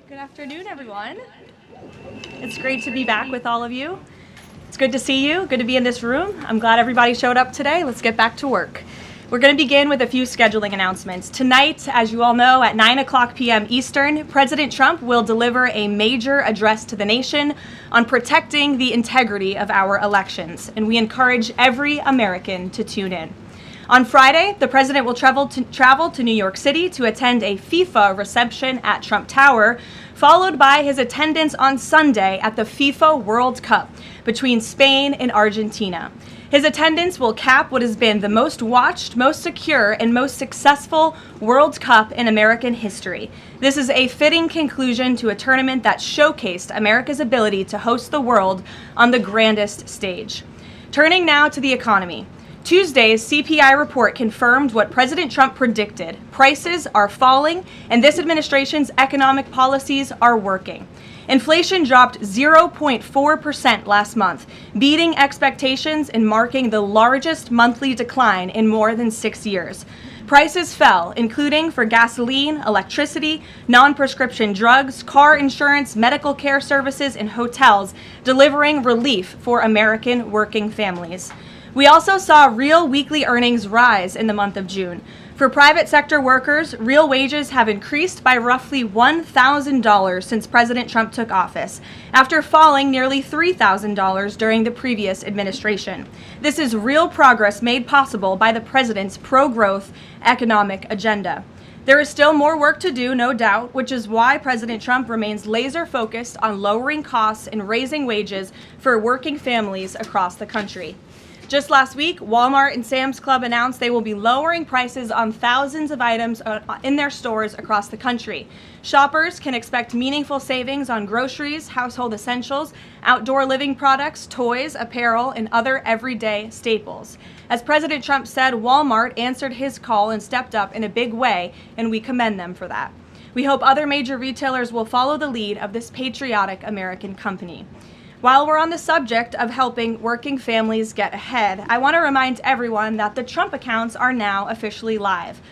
Good afternoon, everyone. It's great to be back with all of you. It's good to see you, good to be in this room. I'm glad everybody showed up today. Let's get back to work. We're going to begin with a few scheduling announcements. Tonight, as you all know, at 9 p.m. Eastern, President Trump will deliver a major address to the nation on protecting the integrity of our elections, and we encourage every American to tune in. On Friday, the president will travel to New York City to attend a FIFA reception at Trump Tower, followed by his attendance on Sunday at the FIFA World Cup between Spain and Argentina. His attendance will cap what has been the most watched, most secure, and most successful World Cup in American history. This is a fitting conclusion to a tournament that showcased America's ability to host the world on the grandest stage. Turning now to the economy. Tuesday's CPI report confirmed what President Trump predicted. Prices are falling, and this administration's economic policies are working. Inflation dropped 0.4% last month, beating expectations and marking the largest monthly decline in more than 6 years. Prices fell, including for gasoline, electricity, non-prescription drugs, car insurance, medical care services, and hotels, delivering relief for American working families. We also saw real weekly earnings rise in the month of June. For private sector workers, real wages have increased by roughly $1,000 since President Trump took office, after falling nearly $3,000 during the previous administration. This is real progress made possible by the president's pro-growth economic agenda. There is still more work to do, no doubt, which is why President Trump remains laser-focused on lowering costs and raising wages for working families across the country. Just last week, Walmart and Sam's Club announced they will be lowering prices on thousands of items in their stores across the country. Shoppers can expect meaningful savings on groceries, household essentials, outdoor living products, toys, apparel, and other everyday staples. As President Trump said, Walmart answered his call and stepped up in a big way, and we commend them for that. We hope other major retailers will follow the lead of this patriotic American company. While we're on the subject of helping working families get ahead, I want to remind everyone that the Trump accounts are now officially live.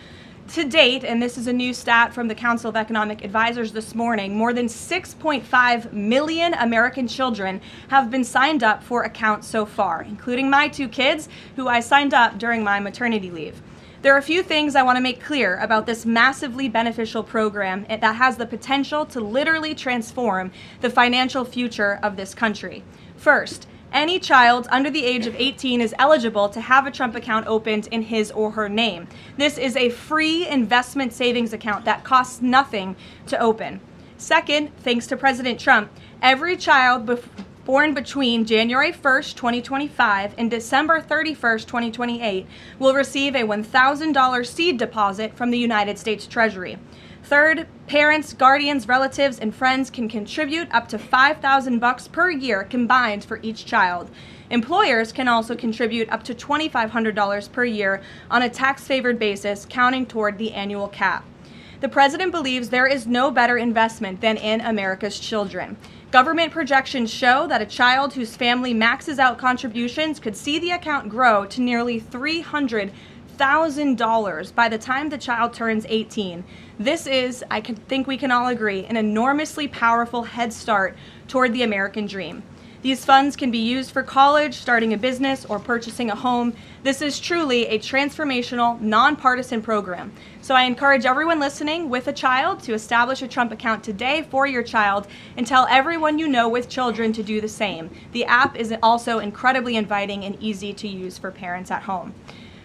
To date, and this is a new stat from the Council of Economic Advisors this morning, more than 6.5 million American children have been signed up for accounts so far, including my 2 kids, who I signed up during my maternity leave. There are a few things I want to make clear about this massively beneficial program that has the potential to literally transform the financial future of this country. First, any child under the age of 18 is eligible to have a Trump account opened in his or her name. This is a free investment savings account that costs nothing to open. Second, thanks to President Trump, every child born between January 1st, 2025 and December 31st, 2028 will receive a $1,000 seed deposit from the United States Treasury. Third, parents, guardians, relatives, and friends can contribute up to $5,000 per year combined for each child. Employers can also contribute up to $2,500 per year on a tax-favored basis, counting toward the annual cap. The president believes there is no better investment than in America's children. Government projections show that a child whose family maxes out contributions could see the account grow to nearly $300,000 by the time the child turns 18. This is, I think we can all agree, an enormously powerful head start toward the American dream. These funds can be used for college, starting a business, or purchasing a home. This is truly a transformational, nonpartisan program. So I encourage everyone listening with a child to establish a Trump account today for your child and tell everyone you know with children to do the same. The app is also incredibly inviting and easy to use for parents at home.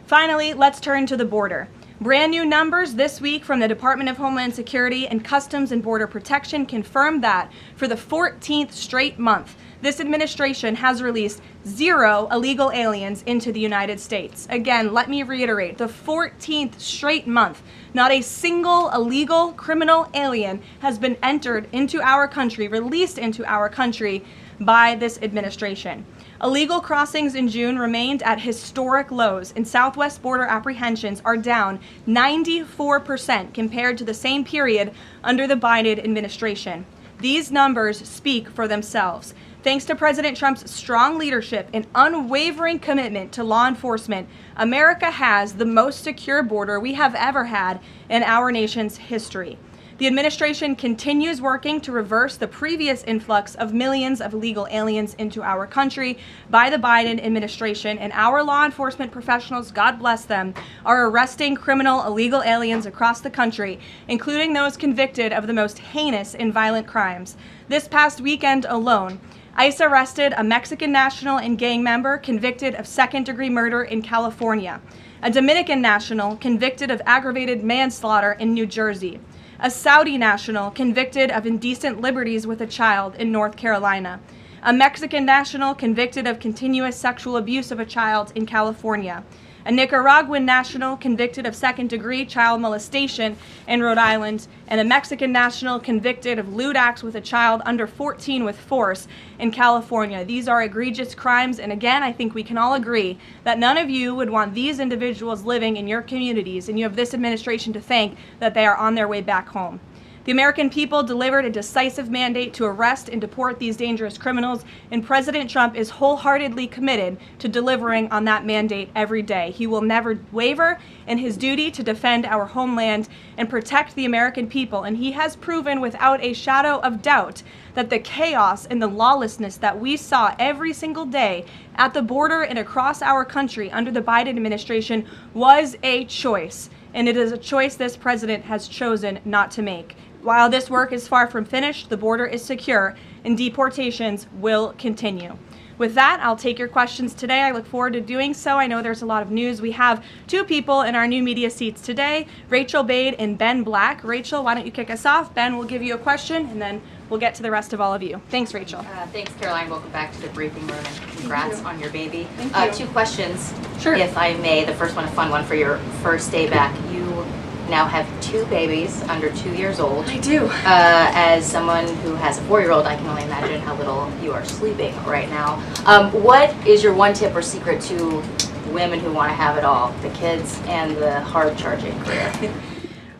Finally, let's turn to the border. Brand new numbers this week from the Department of Homeland Security and Customs and Border Protection confirm that for the 14th straight month, this administration has released 0 illegal aliens into the United States. Again, let me reiterate, the 14th straight month, not a single illegal criminal alien has been entered into our country, released into our country by this administration. Illegal crossings in June remained at historic lows, and southwest border apprehensions are down 94% compared to the same period under the Biden administration. These numbers speak for themselves. Thanks to President Trump's strong leadership and unwavering commitment to law enforcement, America has the most secure border we have ever had in our nation's history. The administration continues working to reverse the previous influx of millions of illegal aliens into our country by the Biden administration, and our law enforcement professionals, God bless them, are arresting criminal illegal aliens across the country, including those convicted of the most heinous and violent crimes. This past weekend alone, ICE arrested a Mexican national and gang member convicted of second-degree murder in California, a Dominican national convicted of aggravated manslaughter in New Jersey, a Saudi national convicted of indecent liberties with a child in North Carolina, a Mexican national convicted of continuous sexual abuse of a child in California, a Nicaraguan national convicted of second-degree child molestation in Rhode Island, and a Mexican national convicted of lewd acts with a child under 14 with force in California. These are egregious crimes, and again, I think we can all agree that none of you would want these individuals living in your communities, and you have this administration to thank that they are on their way back home. The American people delivered a decisive mandate to arrest and deport these dangerous criminals, and President Trump is wholeheartedly committed to delivering on that mandate every day. He will never waver in his duty to defend our homeland and protect the American people, and he has proven without a shadow of doubt that the chaos and the lawlessness that we saw every single day at the border and across our country under the Biden administration was a choice, and it is a choice this president has chosen not to make. While this work is far from finished, the border is secure and deportations will continue. With that, I'll take your questions today. I look forward to doing so. I know there's a lot of news. We have two people in our new media seats today, Rachel Bade and Ben Black. Rachel, why don't you kick us off? Ben will give you a question, and then we'll get to the rest of all of you. Thanks, Rachel. Thanks, Karoline. Welcome back to the briefing room, and congrats on your baby. Thank you. Two questions, Sure. if I may. The first one, a fun one for your first day back. You now have two babies under 2 years old. I do. As someone who has a 4-year-old, I can only imagine how little you are sleeping right now. What is your one tip or secret to women who want to have it all, the kids and the hard charging career?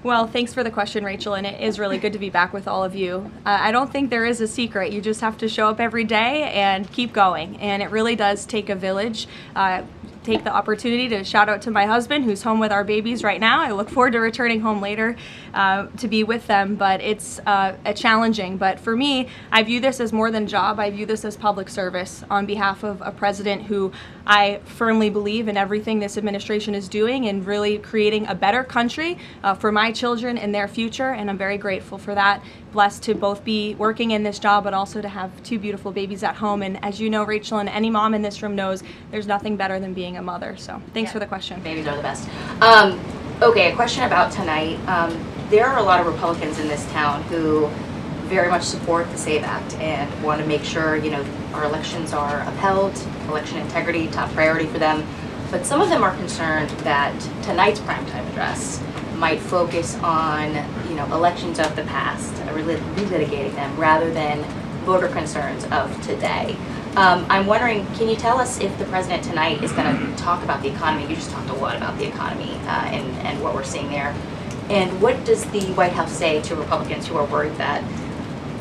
Well, thanks for the question, Rachel, and it is really good to be back with all of you. I don't think there is a secret. You just have to show up every day and keep going, and it really does take a village. Take the opportunity to shout out to my husband, who's home with our babies right now. I look forward to returning home later to be with them, but it's challenging. But for me, I view this as more than a job. I view this as public service on behalf of a president who I firmly believe in everything this administration is doing and really creating a better country for my children and their future, and I'm very grateful for that. Blessed to both be working in this job, but also to have two beautiful babies at home. And as you know, Rachel, and any mom in this room knows, there's nothing better than being a mother. So thanks for the question. Babies are the best. Okay, a question about tonight. There are a lot of Republicans in this town who very much support the SAVE Act and want to make sure, our elections are upheld, election integrity, top priority for them. But some of them are concerned that tonight's primetime address might focus on, elections of the past, relitigating them rather than voter concerns of today. I'm wondering, can you tell us if the president tonight is going to talk about the economy? You just talked a lot about the economy and what we're seeing there. And what does the White House say to Republicans who are worried that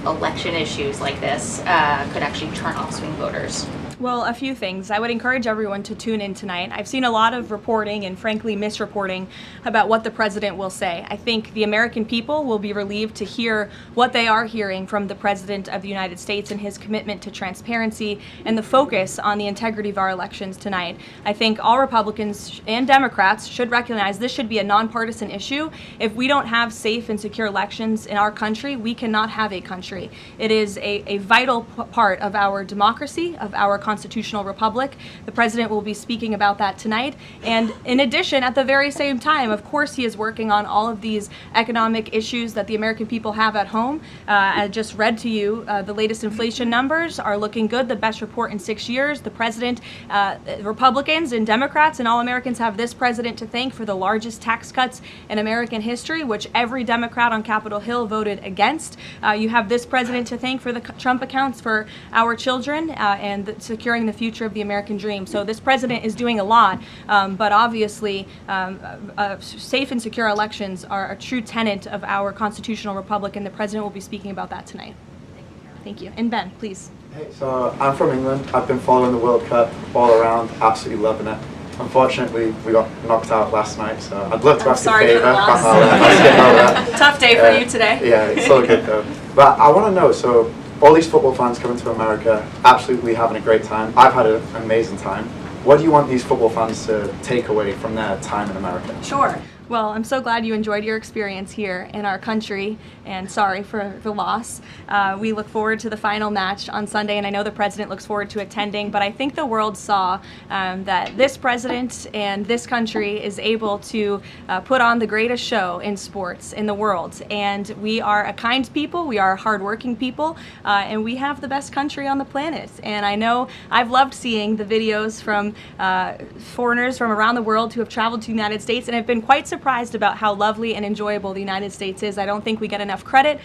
election issues like this could actually turn off swing voters? Well, a few things. I would encourage everyone to tune in tonight. I've seen a lot of reporting and frankly misreporting about what the president will say. I think the American people will be relieved to hear what they are hearing from the President of the United States and his commitment to transparency and the focus on the integrity of our elections tonight. I think all Republicans and Democrats should recognize this should be a nonpartisan issue. If we don't have safe and secure elections in our country, we cannot have a country. It is a vital part of our democracy, of our constitutional republic. The president will be speaking about that tonight. And in addition, at the very same time, of course, he is working on all of these economic issues that the American people have at home. I just read to you the latest inflation numbers are looking good, the best report in 6 years. The president, Republicans and Democrats and all Americans have this president to thank for the largest tax cuts in American history, which every Democrat on Capitol Hill voted against. You have this president to thank for the Trump accounts for our children and securing the future of the American dream. So this president is doing a lot, but obviously safe and secure elections are a true tenet of our constitutional republic, and the president will be speaking about that tonight. Thank you. And Ben, please. Hey, so I'm from England. I've been following the World Cup all around, absolutely loving it. Unfortunately, we got knocked out last night, so I'd love to ask a sorry for favour. the loss. I'll skip over that. Tough day for you today. Yeah, it's all good though. But I want to know, so all these football fans coming to America, absolutely having a great time. I've had an amazing time. What do you want these football fans to take away from their time in America? Sure. Well, I'm so glad you enjoyed your experience here in our country, and sorry for the loss. We look forward to the final match on Sunday, and I know the president looks forward to attending, but I think the world saw that this president and this country is able to put on the greatest show in sports in the world. And we are a kind people, we are hardworking people, and we have the best country on the planet. And I know I've loved seeing the videos from foreigners from around the world who have traveled to the United States and have been quite surprised about how lovely and enjoyable the United States is. I don't think we get enough credit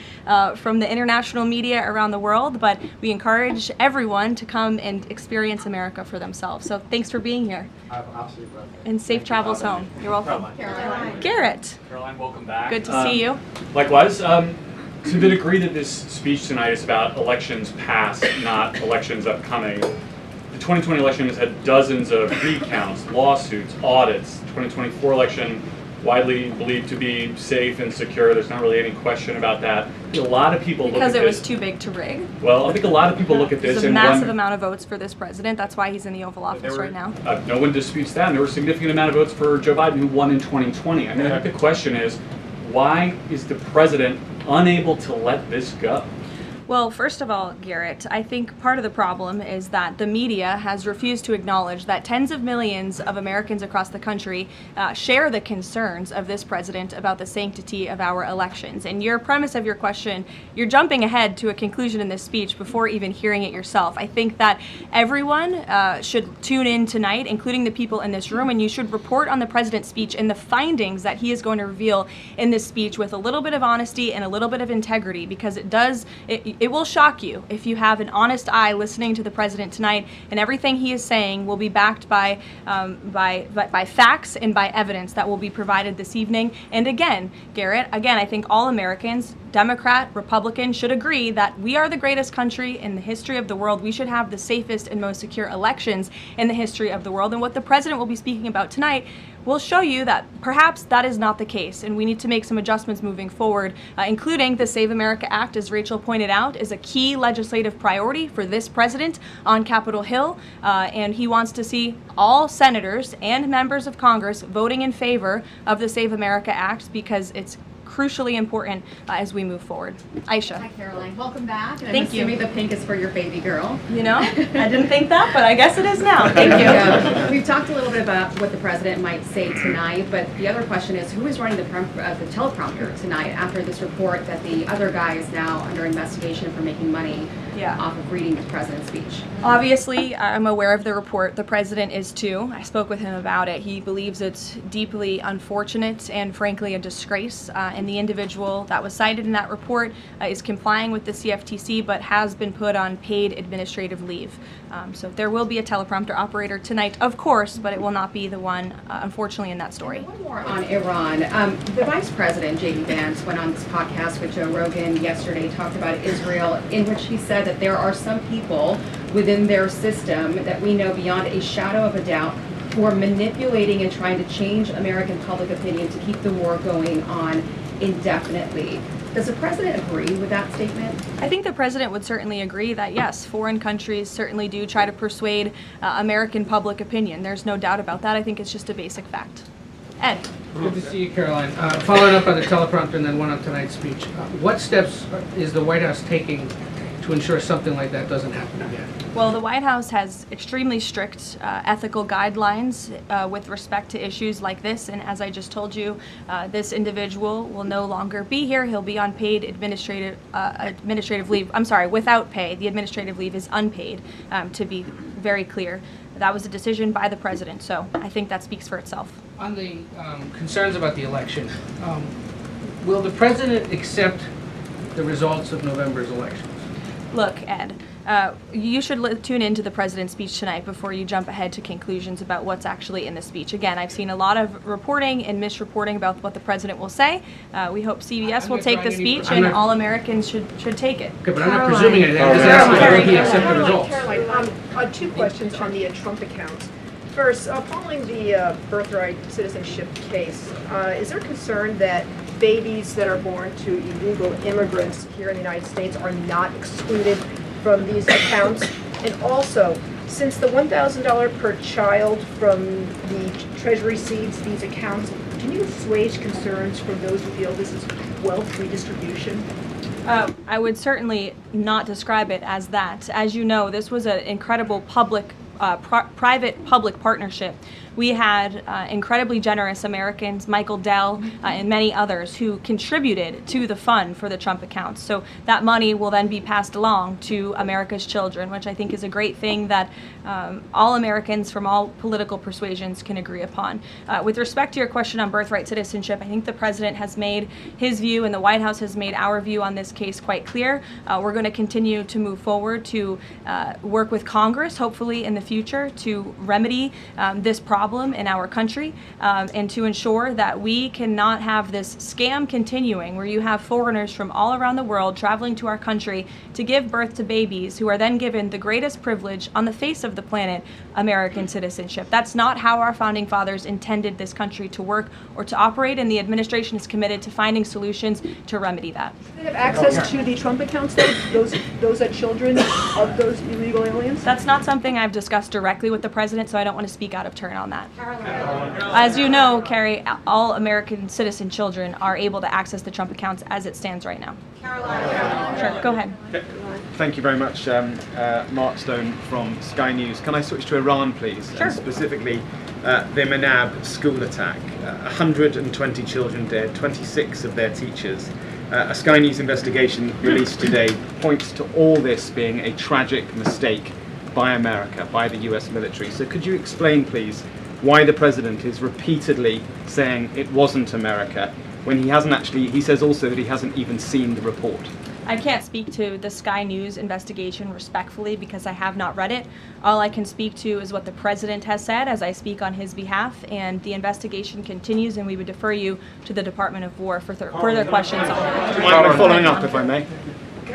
from the international media around the world, but we encourage everyone to come and experience America for themselves. So thanks for being here. Absolutely. And safe travels home. You're welcome. Karoline. Garrett, Caroline, welcome back. good to see you. Likewise. So did agree that this speech tonight is about elections past, not elections upcoming. The 2020 election has had dozens of recounts, lawsuits, audits. 2024 election widely believed to be safe and secure. There's not really any question about that. A lot of people look at this. Because it was too big to rig. Well, I think a lot of people look at this There's a and massive wonder. amount of votes for this president. That's why he's in the Oval Office right now. No one disputes that. And there were a significant amount of votes for Joe Biden, who won in 2020. I mean, I think the question is, why is the president unable to let this go? Well, first of all, Garrett, I think part of the problem is that the media has refused to acknowledge that tens of millions of Americans across the country share the concerns of this president about the sanctity of our elections. And your premise of your question, you're jumping ahead to a conclusion in this speech before even hearing it yourself. I think that everyone should tune in tonight, including the people in this room, and you should report on the president's speech and the findings that he is going to reveal in this speech with a little bit of honesty and a little bit of integrity, because it will shock you if you have an honest eye listening to the president tonight, and everything he is saying will be backed by facts and by evidence that will be provided this evening. And again, Garrett, I think all Americans, Democrat, Republican, should agree that we are the greatest country in the history of the world. We should have the safest and most secure elections in the history of the world. And what the president will be speaking about tonight will show you that perhaps that is not the case, and we need to make some adjustments moving forward, including the Save America Act, as Rachel pointed out, is a key legislative priority for this president on Capitol Hill, and he wants to see all senators and members of Congress voting in favor of the Save America Act, because it's crucially important as we move forward. Aisha. Hi, Caroline. Welcome back. And Thank I'm you. assuming the pink is for your baby girl. You know, I didn't think that, but I guess it is now. Thank you. Yeah. We've talked a little bit about what the president might say tonight, but the other question is, who is running the teleprompter tonight after this report that the other guy is now under investigation for making money off of reading the president's speech? Obviously, I'm aware of the report. The president is too. I spoke with him about it. He believes it's deeply unfortunate and frankly a disgrace. And the individual that was cited in that report is complying with the CFTC, but has been put on paid administrative leave. So there will be a teleprompter operator tonight, of course, but it will not be the one, unfortunately, in that story. One more on Iran. The vice president, J.D. Vance, went on this podcast with Joe Rogan yesterday, talked about Israel, in which he said that there are some people within their system that we know beyond a shadow of a doubt who are manipulating and trying to change American public opinion to keep the war going on indefinitely. Does the president agree with that statement? I think the president would certainly agree that, yes, foreign countries certainly do try to persuade American public opinion. There's no doubt about that. I think it's just a basic fact. Ed. Good to see you, Caroline. Following up on the teleprompter and then one on tonight's speech, what steps is the White House taking to ensure something like that doesn't happen again? Well, the White House has extremely strict ethical guidelines with respect to issues like this, and as I just told you, this individual will no longer be here. He'll be on paid administrative leave. I'm sorry, without pay. The administrative leave is unpaid, to be very clear. That was a decision by the president, so I think that speaks for itself. On the concerns about the election, will the president accept the results of November's elections? Look, Ed, you should tune into the president's speech tonight before you jump ahead to conclusions about what's actually in the speech. Again, I've seen a lot of reporting and misreporting about what the president will say. We hope CBS will take the speech, and all Americans should take it. Okay, but I'm not presuming anything. I'm just asking whether he accept the results. Caroline, two questions on the Trump account. First, following the birthright citizenship case, is there concern that babies that are born to illegal immigrants here in the United States are not excluded from these accounts? And also, since the $1,000 per child from the Treasury seeds these accounts, can you assuage concerns from those who feel this is wealth redistribution? I would certainly not describe it as that. As you know, this was an incredible private-public partnership. We had incredibly generous Americans, Michael Dell, and many others who contributed to the fund for the Trump accounts. So that money will then be passed along to America's children, which I think is a great thing that all Americans from all political persuasions can agree upon. With respect to your question on birthright citizenship, I think the president has made his view and the White House has made our view on this case quite clear. We're going to continue to move forward to work with Congress, hopefully in the future, to remedy this problem in our country and to ensure that we cannot have this scam continuing where you have foreigners from all around the world traveling to our country to give birth to babies who are then given the greatest privilege on the face of the planet, American citizenship. That's not how our founding fathers intended this country to work or to operate, and the administration is committed to finding solutions to remedy that. Do they have access to the Trump accounts, though? Those are children of those illegal aliens? That's not something I've discussed directly with the president, so I don't want to speak out of turn on that. As you know, Carrie, all American citizen children are able to access the Trump accounts as it stands right now. Karoline. Sure, go ahead. Thank you very much, Mark Stone from Sky News. Can I switch to Iran, please? Sure. And specifically, the Manab school attack. 120 children dead, 26 of their teachers. A Sky News investigation released today points to all this being a tragic mistake by America, by the US military. So could you explain, please, why the president is repeatedly saying it wasn't America when he hasn't actually, he says also that he hasn't even seen the report? I can't speak to the Sky News investigation respectfully because I have not read it. All I can speak to is what the president has said as I speak on his behalf, and the investigation continues, and we would defer you to the Department of War for further questions on it. Do you mind following up, if I may?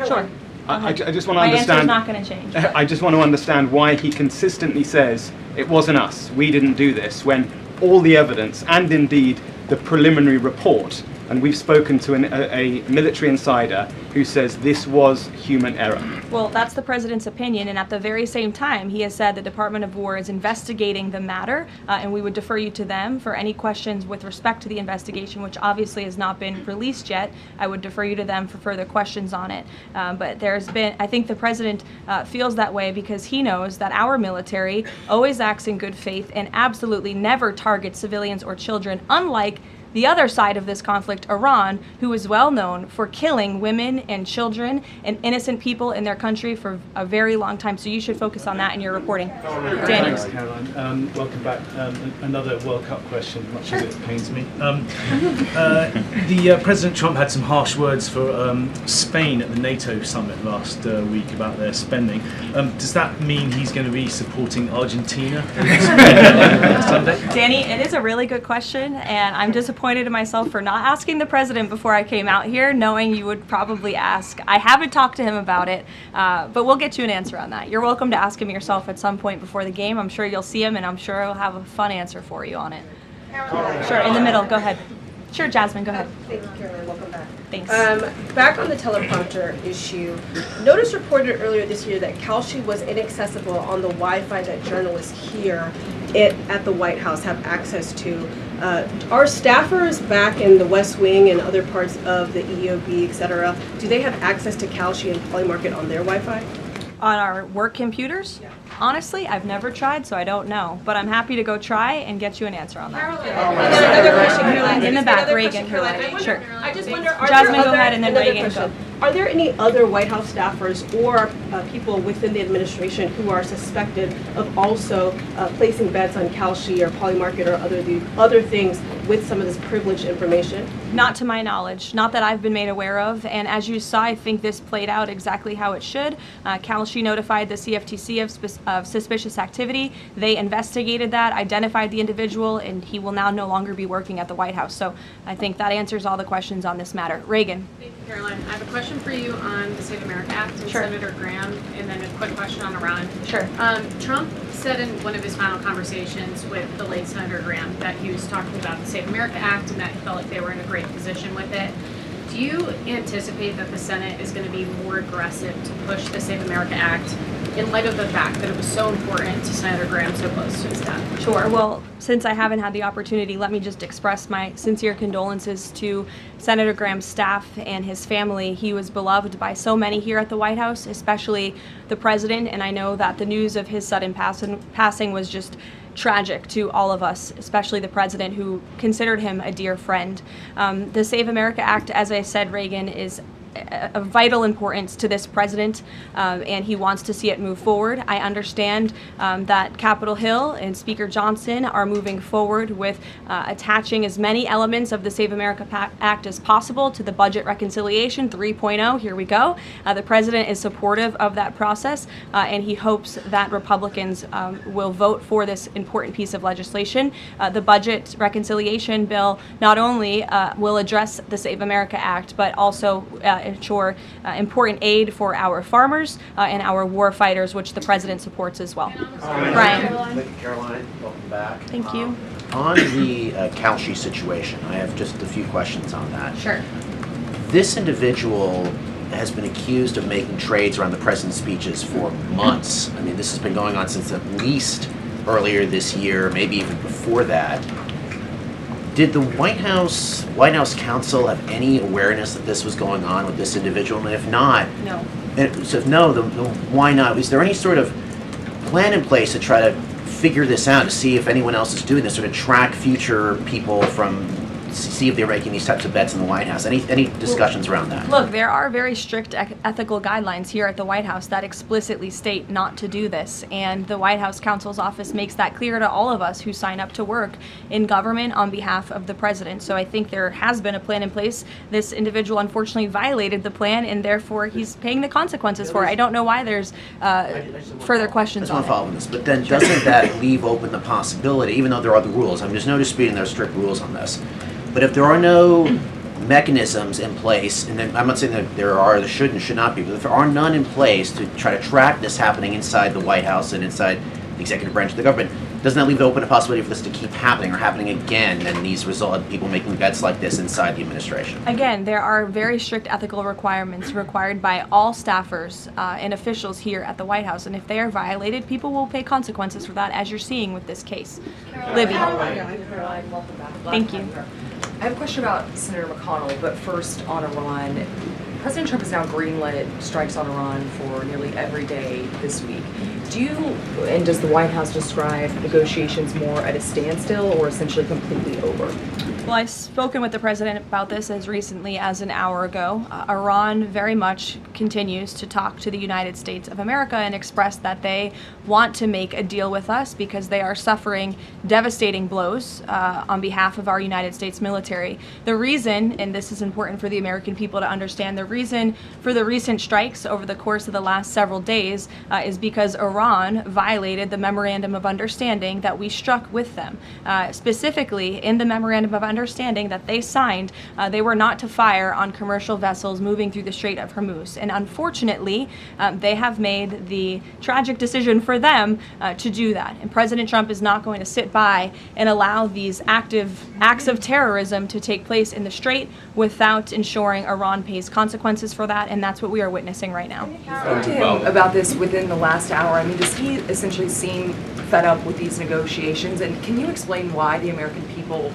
Sure. I just want to My answer is understand. not going to change. I just want to understand why he consistently says it wasn't us, we didn't do this, when all the evidence and indeed the preliminary report, and we've spoken to a military insider who says this was human error. Well, that's the president's opinion, and at the very same time, he has said the Department of War is investigating the matter, and we would defer you to them for any questions with respect to the investigation, which obviously has not been released yet. I would defer you to them for further questions on it. But there's been, I think the president feels that way because he knows that our military always acts in good faith and absolutely never targets civilians or children, unlike the other side of this conflict, Iran, who is well known for killing women and children and innocent people in their country for a very long time. So you should focus on that in your reporting. Danny. Thanks, Caroline. Welcome back. Another World Cup question, much as it pains me. President Trump had some harsh words for Spain at the NATO summit last week about their spending. Does that mean he's going to be supporting Argentina Sunday? Danny, it is a really good question, and I'm disappointed in myself for not asking the president before I came out here, knowing you would probably ask. I haven't talked to him about it, but we'll get you an answer on that. You're welcome to ask him yourself at some point before the game. I'm sure you'll see him, and I'm sure he'll have a fun answer for you on it. Sure, in the middle. Go ahead. Sure, Jasmine, go ahead. Thank you, Caroline. Welcome back. Thanks. Back on the teleprompter issue, Notice reported earlier this year that Kalshi was inaccessible on the Wi-Fi that journalists here at the White House have access to. Are staffers back in the West Wing and other parts of the EOB, et cetera, do they have access to Kalshi and Polymarket on their Wi-Fi? On our work computers? Yeah. Honestly, I've never tried, so I don't know. But I'm happy to go try and get you an answer on that. Another question, Caroline. In the back, Reagan. Sure. I just wonder, are Jasmine, there go other, ahead, and then another Reagan, question. go. Are there any other White House staffers or people within the administration who are suspected of also placing bets on Kalshi or Polymarket or other things with some of this privileged information? Not to my knowledge, not that I've been made aware of. And as you saw, I think this played out exactly how it should. Kalshi notified the CFTC of suspicious activity. They investigated that, identified the individual, and he will now no longer be working at the White House. So I think that answers all the questions on this matter. Reagan. Thank you, Caroline. I have a question for you on the Save America Act and Sure. Senator Graham, and then a quick question on Iran. Sure. Trump said in one of his final conversations with the late Senator Graham that he was talking about the Save America Act and that he felt like they were in a great position with it. Do you anticipate that the Senate is going to be more aggressive to push the Save America Act in light of the fact that it was so important to Senator Graham so close to his death? Sure. Well, since I haven't had the opportunity, let me just express my sincere condolences to Senator Graham's staff and his family. He was beloved by so many here at the White House, especially the president, and I know that the news of his sudden passing was just tragic to all of us, especially the president, who considered him a dear friend. The Save America Act, as I said, Reagan, is of vital importance to this president, and he wants to see it move forward. I understand that Capitol Hill and Speaker Johnson are moving forward with attaching as many elements of the Save America Act as possible to the Budget Reconciliation 3.0. Here we go. The president is supportive of that process, and he hopes that Republicans will vote for this important piece of legislation. The Budget Reconciliation bill not only will address the Save America Act, but also ensure important aid for our farmers and our war fighters, which the president supports as well. Brian. Karoline, welcome back. Thank you. On the Kalshi situation, I have just a few questions on that. Sure. This individual has been accused of making trades around the president's speeches for months. I mean, this has been going on since at least earlier this year, maybe even before that. Did the White House counsel have any awareness that this was going on with this individual? And if not, No. so if no, then why not? Is there any sort of plan in place to try to figure this out, to see if anyone else is doing this, or to track future people from, see if they're making these types of bets in the White House? Any discussions around that? Look, there are very strict ethical guidelines here at the White House that explicitly state not to do this, and the White House counsel's office makes that clear to all of us who sign up to work in government on behalf of the president. So I think there has been a plan in place. This individual unfortunately violated the plan, and therefore he's paying the consequences for it. I don't know why there's further questions I on just want to follow it. on this, but then doesn't that leave open the possibility, even though there are the rules, there's no disputing there are strict rules on this, but if there are no mechanisms in place, and then I'm not saying that there should and should not be, but if there are none in place to try to track this happening inside the White House and inside the executive branch of the government, doesn't that leave open a possibility for this to keep happening or happening again, and these result people making bets like this inside the administration? Again, there are very strict ethical requirements required by all staffers and officials here at the White House, and if they are violated, people will pay consequences for that, as you're seeing with this case. Libby. Karoline, welcome back. Thank you. I have a question about Senator McConnell, but first on Iran. President Trump has now greenlit strikes on Iran for nearly every day this week. Does the White House describe negotiations more at a standstill or essentially completely over? Well, I've spoken with the president about this as recently as an hour ago. Iran very much continues to talk to the United States of America and express that they want to make a deal with us because they are suffering devastating blows on behalf of our United States military. The reason, and this is important for the American people to understand, the reason for the recent strikes over the course of the last several days is because Iran violated the Memorandum of Understanding that we struck with them. Specifically, in the Memorandum of Understanding that they signed, they were not to fire on commercial vessels moving through the Strait of Hormuz. And unfortunately, they have made the tragic decision for them to do that. And President Trump is not going to sit by and allow these active acts of terrorism to take place in the Strait without ensuring Iran pays consequences for that. And that's what we are witnessing right now. Talk to him about this within the last hour. I mean, does he essentially seem fed up with these negotiations? And can you explain why the American people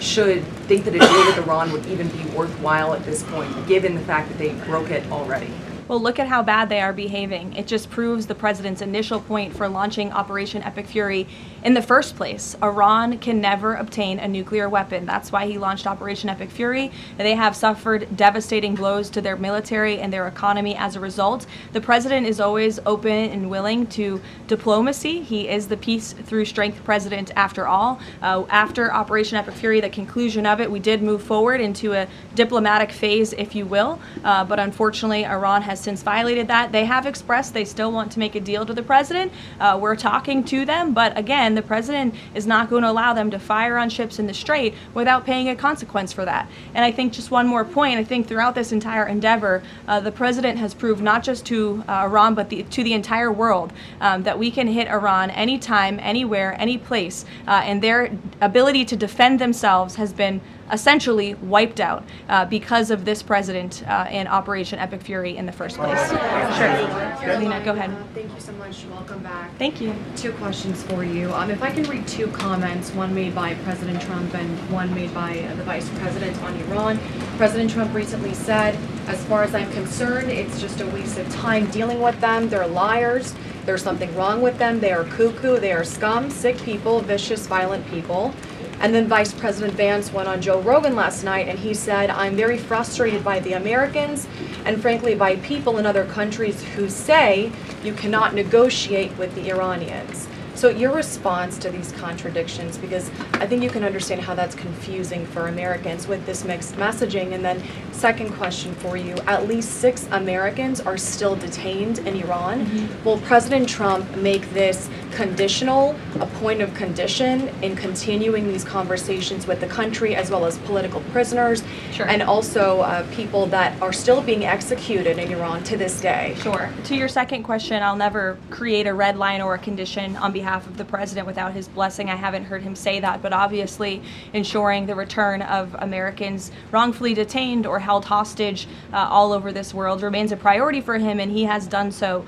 should think that a deal with Iran would even be worthwhile at this point, given the fact that they broke it already? Well, look at how bad they are behaving. It just proves the president's initial point for launching Operation Epic Fury in the first place. Iran can never obtain a nuclear weapon. That's why he launched Operation Epic Fury. They have suffered devastating blows to their military and their economy as a result. The president is always open and willing to diplomacy. He is the peace through strength president after all. After Operation Epic Fury, the conclusion of it, we did move forward into a diplomatic phase, if you will. But unfortunately, Iran has has since violated that. They have expressed they still want to make a deal to the president. We're talking to them, but again, the president is not going to allow them to fire on ships in the Strait without paying a consequence for that. And I think just one more point, I think throughout this entire endeavor, the president has proved not just to Iran, but to the entire world that we can hit Iran anytime, anywhere, any place, and their ability to defend themselves has been essentially wiped out because of this president and Operation Epic Fury in the first place. Sure. Lena, go ahead. Thank you so much. Welcome back. Thank you. 2 questions for you. If I can read 2 comments, one made by President Trump and one made by the Vice President on Iran. President Trump recently said, as far as I'm concerned, it's just a waste of time dealing with them. They're liars. There's something wrong with them. They are cuckoo. They are scum, sick people, vicious, violent people. And then Vice President Vance went on Joe Rogan last night and he said, I'm very frustrated by the Americans and frankly by people in other countries who say you cannot negotiate with the Iranians. So your response to these contradictions, because I think you can understand how that's confusing for Americans with this mixed messaging. And then second question for you, at least 6 Americans are still detained in Iran. Mm-hmm. Will President Trump make this conditional, a point of condition in continuing these conversations with the country as well as political prisoners and also people that are still being executed in Iran to this day? Sure. To your second question, I'll never create a red line or a condition on behalf of the president without his blessing. I haven't heard him say that, but obviously ensuring the return of Americans wrongfully detained or held hostage all over this world remains a priority for him, and he has done so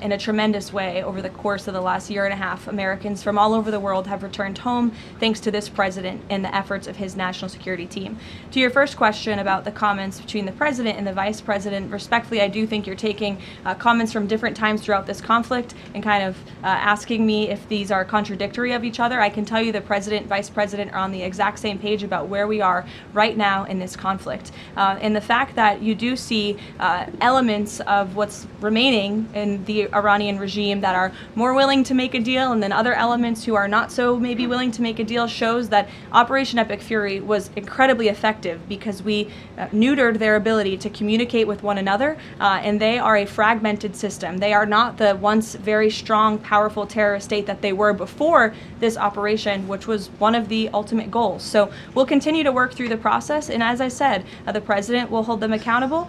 in a tremendous way over the course of the last year and a half. Americans from all over the world have returned home thanks to this president and the efforts of his national security team. To your first question about the comments between the president and the vice president, respectfully, I do think you're taking comments from different times throughout this conflict and kind of asking me if these are contradictory of each other. I can tell you the president and vice president are on the exact same page about where we are right now in this conflict. And the fact that you do see elements of what's remaining in the Iranian regime that are more willing to make a deal, and then other elements who are not so maybe willing to make a deal, shows that Operation Epic Fury was incredibly effective because we neutered their ability to communicate with one another, and they are a fragmented system. They are not the once very strong, powerful terrorist state that they were before this operation, which was one of the ultimate goals. So we'll continue to work through the process, and as I said, the president will hold them accountable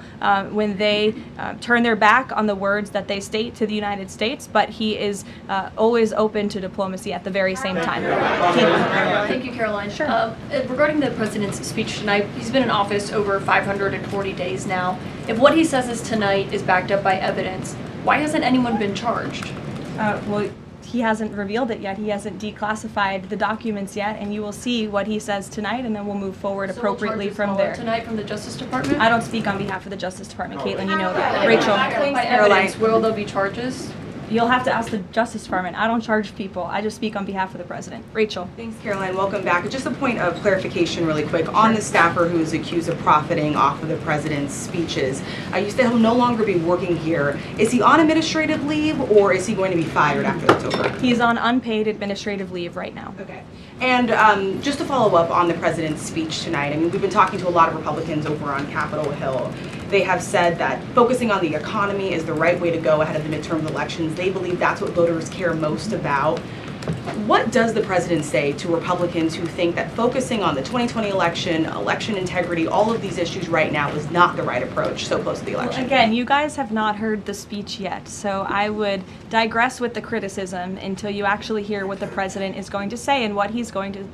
when they turn their back on the words that they state to the United States, but he is always open to diplomacy at the very same time. Thank you, Karoline. Sure. Regarding the president's speech tonight, he's been in office over 540 days now. If what he says is tonight is backed up by evidence, why hasn't anyone been charged? Well, he hasn't revealed it yet. He hasn't declassified the documents yet, and you will see what he says tonight, and then we'll move forward appropriately from there. Tonight from the Justice Department? I don't speak on behalf of the Justice Department, Caitlin, you know that. Rachel. By evidence, will there be charges? You'll have to ask the Justice Department. I don't charge people. I just speak on behalf of the president. Rachel. Thanks, Karoline. Welcome back. Just a point of clarification really quick. On the staffer who is accused of profiting off of the president's speeches, you said he'll no longer be working here. Is he on administrative leave or is he going to be fired after that's over? He's on unpaid administrative leave right now. Okay. And just to follow up on the president's speech tonight, I mean, we've been talking to a lot of Republicans over on Capitol Hill. They have said that focusing on the economy is the right way to go ahead of the midterm elections. They believe that's what voters care most about. What does the president say to Republicans who think that focusing on the 2020 election, election integrity, all of these issues right now is not the right approach so close to the election? Well, again, you guys have not heard the speech yet, so I would digress with the criticism until you actually hear what the president is going to say and what he's going to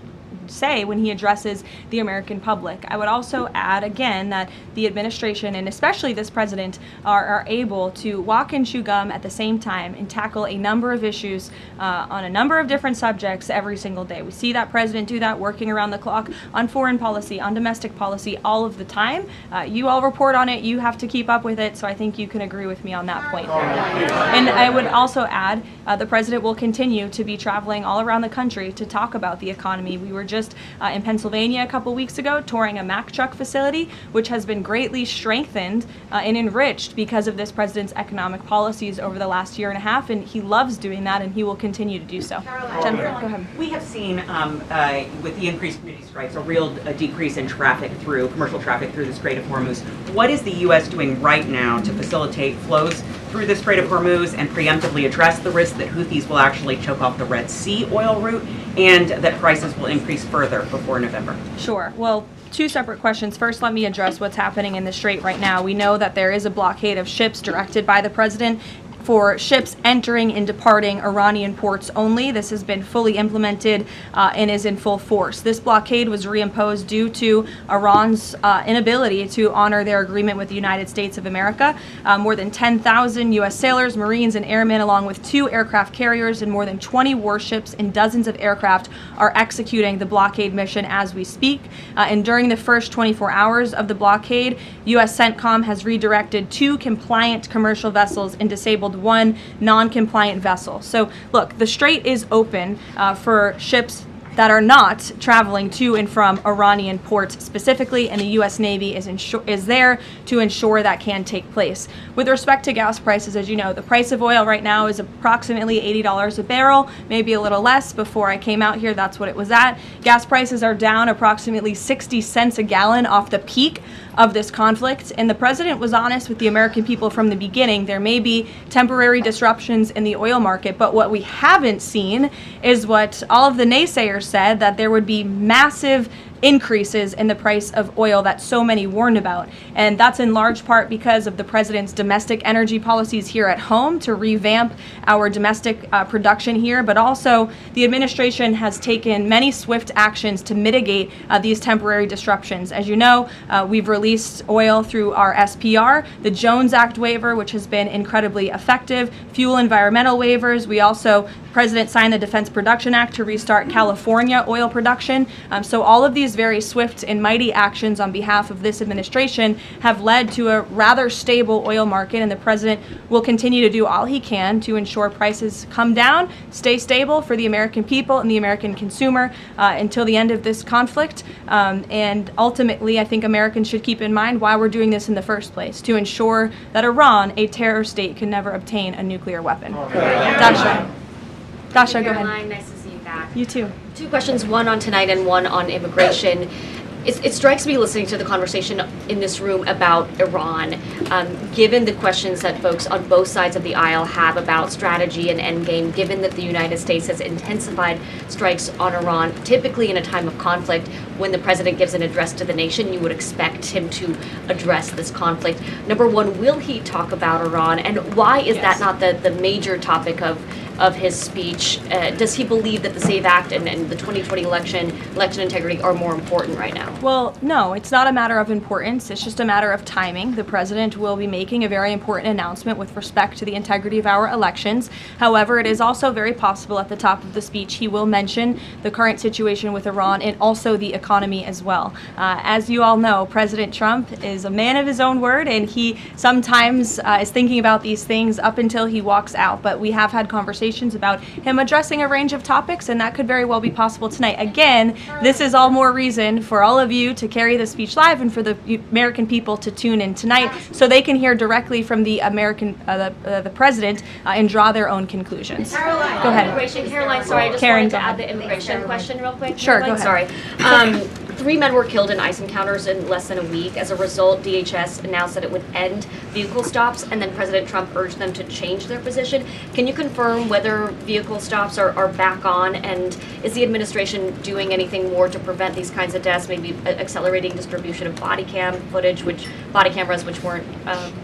say when he addresses the American public. I would also add again that the administration and especially this president are able to walk and chew gum at the same time and tackle a number of issues on a number of different subjects every single day. We see that president do that working around the clock on foreign policy, on domestic policy, all of the time. You all report on it, you have to keep up with it, so I think you can agree with me on that point. And I would also add the president will continue to be traveling all around the country to talk about the economy. We were just in Pennsylvania a couple weeks ago, touring a Mack truck facility, which has been greatly strengthened and enriched because of this president's economic policies over the last year and a half, and he loves doing that, and he will continue to do so. Jennifer, go ahead. We have seen, with the increased community strikes, a real decrease in commercial traffic through the Strait of Hormuz. What is the U.S. doing right now to facilitate flows through the Strait of Hormuz and preemptively address the risk that Houthis will actually choke off the Red Sea oil route and that prices will increase further before November? Sure. Well, two separate questions. First, let me address what's happening in the Strait right now. We know that there is a blockade of ships directed by the president for ships entering and departing Iranian ports only. This has been fully implemented and is in full force. This blockade was reimposed due to Iran's inability to honor their agreement with the United States of America. More than 10,000 U.S. sailors, Marines, and airmen, along with 2 aircraft carriers and more than 20 warships and dozens of aircraft, are executing the blockade mission as we speak. And during the first 24 hours of the blockade, U.S. CENTCOM has redirected 2 compliant commercial vessels and disabled 1 non-compliant vessel. So look, the Strait is open for ships that are not traveling to and from Iranian ports specifically, and the U.S. Navy is there to ensure that can take place. With respect to gas prices, as you know, the price of oil right now is approximately $80 a barrel, maybe a little less. Before I came out here, that's what it was at. Gas prices are down approximately 60 cents a gallon off the peak of this conflict, and the president was honest with the American people from the beginning. There may be temporary disruptions in the oil market, but what we haven't seen is what all of the naysayers said, that there would be massive increases in the price of oil that so many warned about. And that's in large part because of the president's domestic energy policies here at home to revamp our domestic production here, but also the administration has taken many swift actions to mitigate these temporary disruptions. As you know, we've released oil through our SPR, the Jones Act waiver, which has been incredibly effective, fuel environmental waivers. We also, President signed the Defense Production Act to restart California oil production. So all of these very swift and mighty actions on behalf of this administration have led to a rather stable oil market, and the president will continue to do all he can to ensure prices come down, stay stable for the American people and the American consumer until the end of this conflict. And ultimately, I think Americans should keep in mind why we're doing this in the first place, to ensure that Iran, a terror state, can never obtain a nuclear weapon. Dasha, go ahead. Caroline, nice to see you back. You too. 2 questions, one on tonight and one on immigration. It strikes me listening to the conversation in this room about Iran, given the questions that folks on both sides of the aisle have about strategy and endgame, given that the United States has intensified strikes on Iran, typically in a time of conflict, when the president gives an address to the nation, you would expect him to address this conflict. Number one, will he talk about Iran, and why is that not the major topic of his speech? Does he believe that the SAVE Act and the 2020 election integrity are more important right now? Well, no, it's not a matter of importance. It's just a matter of timing. The president will be making a very important announcement with respect to the integrity of our elections. However, it is also very possible at the top of the speech he will mention the current situation with Iran and also the economy as well. As you all know, President Trump is a man of his own word, and he sometimes is thinking about these things up until he walks out. But we have had conversations about him addressing a range of topics, and that could very well be possible tonight. Again, this is all more reason for all of you to carry the speech live and for the American people to tune in tonight so they can hear directly from the the president and draw their own conclusions. Caroline, go ahead. Immigration. Caroline, sorry, I just Karen, wanted to go add ahead. the immigration question real quick. Sure, Caroline, go ahead. Sorry. 3 men were killed in ICE encounters in less than a week. As a result, DHS announced that it would end vehicle stops, and then President Trump urged them to change their position. Can you confirm whether vehicle stops are back on, and is the administration doing anything more to prevent these kinds of deaths, maybe accelerating distribution of body cameras, which weren't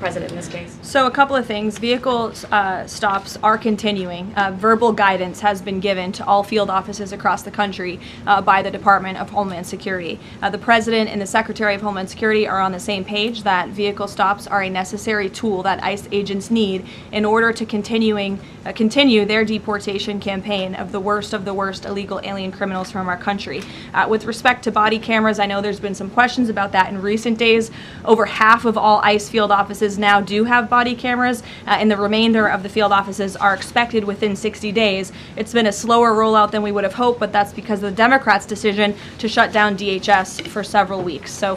present in this case? So a couple of things. Vehicle stops are continuing. Verbal guidance has been given to all field offices across the country by the Department of Homeland Security. Security. The President and the Secretary of Homeland Security are on the same page that vehicle stops are a necessary tool that ICE agents need in order to continue their deportation campaign of the worst illegal alien criminals from our country. With respect to body cameras, I know there's been some questions about that in recent days. Over half of all ICE field offices now do have body cameras, and the remainder of the field offices are expected within 60 days. It's been a slower rollout than we would have hoped, but that's because of the Democrats' decision to shut down DHS for several weeks. So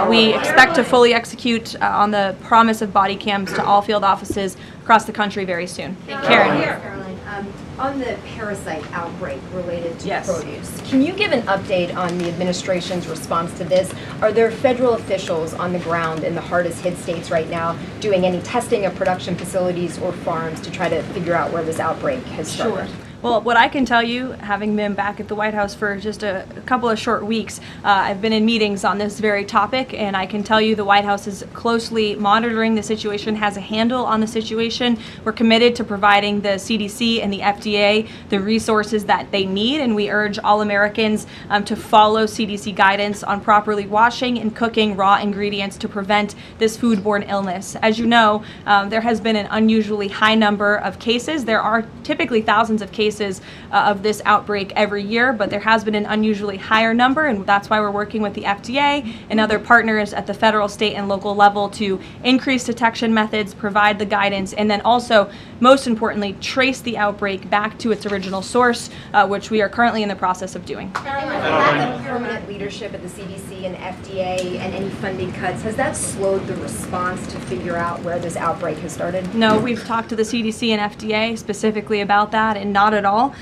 we expect to fully execute on the promise of body cams to all field offices across the country very soon. Karen. Caroline, on the parasite outbreak related to Yes. produce, can you give an update on the administration's response to this? Are there federal officials on the ground in the hardest hit states right now doing any testing of production facilities or farms to try to figure out where this outbreak has started? Sure. Well, what I can tell you, having been back at the White House for just a couple of short weeks, I've been in meetings on this very topic, and I can tell you the White House is closely monitoring the situation, has a handle on the situation. We're committed to providing the CDC and the FDA the resources that they need, and we urge all Americans to follow CDC guidance on properly washing and cooking raw ingredients to prevent this foodborne illness. As you know, there has been an unusually high number of cases. There are typically thousands of cases of this outbreak every year, but there has been an unusually higher number, and that's why we're working with the FDA and other partners at the federal, state, and local level to increase detection methods, provide the guidance, and then also, most importantly, trace the outbreak back to its original source, which we are currently in the process of doing. Lack of permanent leadership at the CDC and FDA and any funding cuts, has that slowed the response to figure out where this outbreak has started? No, we've talked to the CDC and FDA specifically about that, and not at all.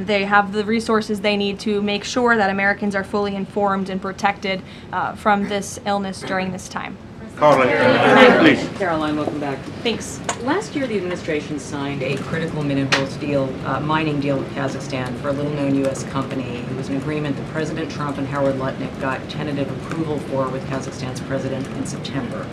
They have the resources they need to make sure that Americans are fully informed and protected from this illness during this time. Caroline, please. Caroline, welcome back. Thanks. Last year, the administration signed a critical minerals deal, mining deal with Kazakhstan for a little-known U.S. company. It was an agreement that President Trump and Howard Lutnick got tentative approval for with Kazakhstan's president in September.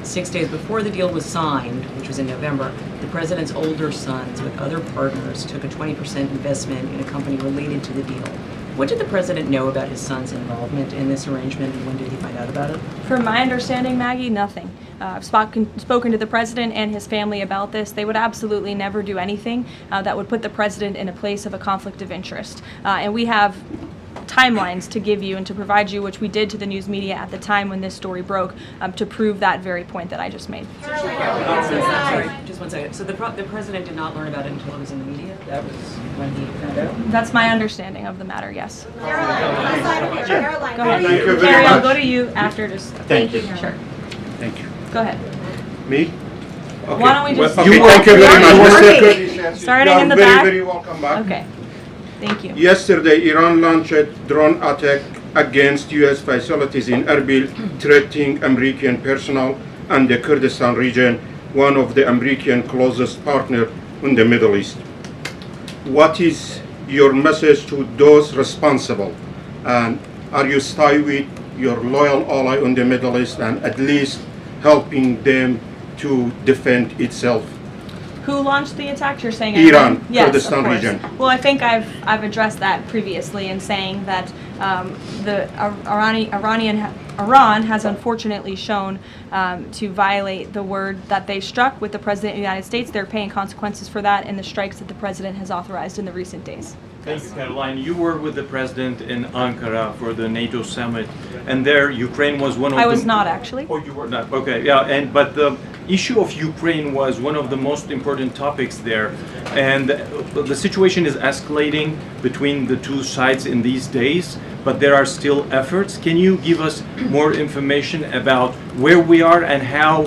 6 days before the deal was signed, which was in November, the president's older sons with other partners took a 20% investment in a company related to the deal. What did the president know about his son's involvement in this arrangement, and when did he find out about it? From my understanding, Maggie, nothing. I've spoken to the president and his family about this. They would absolutely never do anything that would put the president in a place of a conflict of interest. And we have timelines to give you and to provide you, which we did to the news media at the time when this story broke, to prove that very point that I just made. Sorry, just one second. So the president did not learn about it until it was in the media? That was when he found out? That's my understanding of the matter, yes. Caroline, Go ahead. Thank you very Carrie, I'll much. go to you after. Just Thank you. Sure. Thank you. Go ahead. Me? Okay. Why don't we just... Okay, thank you very much. Mr. Starting in the very, back. very welcome back. Okay. Thank you. Yesterday, Iran launched a drone attack against U.S. facilities in Erbil, threatening American personnel and the Kurdistan region, one of the American closest partners in the Middle East. What is your message to those responsible? And are you staying with your loyal ally in the Middle East and at least helping them to defend itself? Who launched the attack? You're saying Iran, Yes, Kurdistan of course. region. Well, I think I've addressed that previously in saying that Iran has unfortunately shown to violate the word that they struck with the President of the United States. They're paying consequences for that in the strikes that the President has authorized in the recent days. Thank you, Caroline. You were with the President in Ankara for the NATO summit, and there Ukraine was one of I was not actually. Oh, you were not. Okay, yeah, but the issue of Ukraine was one of the most important topics there, and the situation is escalating between the two sides in these days, but there are still efforts. Can you give us more information about where we are and how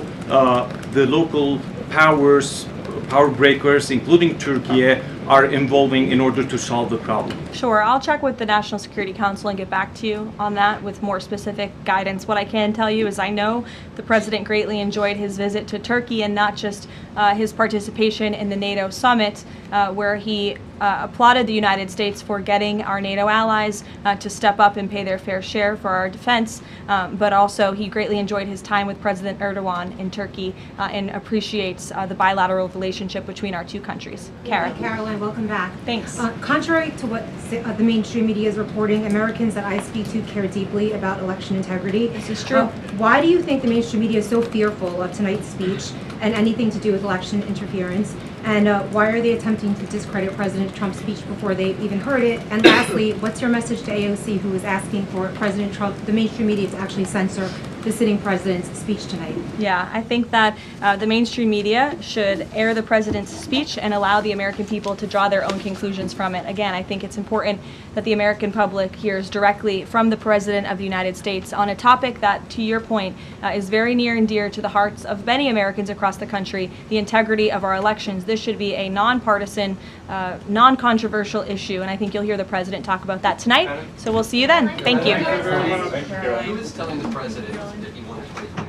the local power breakers, including Turkey, are involving in order to solve the problem? Sure, I'll check with the National Security Council and get back to you on that with more specific guidance. What I can tell you is I know the President greatly enjoyed his visit to Turkey and not just his participation in the NATO summit, where he applauded the United States for getting our NATO allies to step up and pay their fair share for our defense, but also he greatly enjoyed his time with President Erdogan in Turkey and appreciates the bilateral relationship between our two countries. Kara. Karoline, welcome back. Thanks. Contrary to what the mainstream media is reporting, Americans that I speak to care deeply about election integrity. This is true. Why do you think the mainstream media is so fearful of tonight's speech and anything to do with election interference? And why are they attempting to discredit President Trump's speech before they even heard it? And lastly, what's your message to AOC, who is asking for President Trump, the mainstream media, to actually censor the sitting president's speech tonight? Yeah, I think that the mainstream media should air the president's speech and allow the American people to draw their own conclusions from it. Again, I think it's important that the American public hears directly from the President of the United States on a topic that, to your point, is very near and dear to the hearts of many Americans across the country, the integrity of our elections. This should be a nonpartisan, non-controversial issue, and I think you'll hear the President talk about that tonight. So we'll see you then. Thank you. Who is telling the President that he won the 2020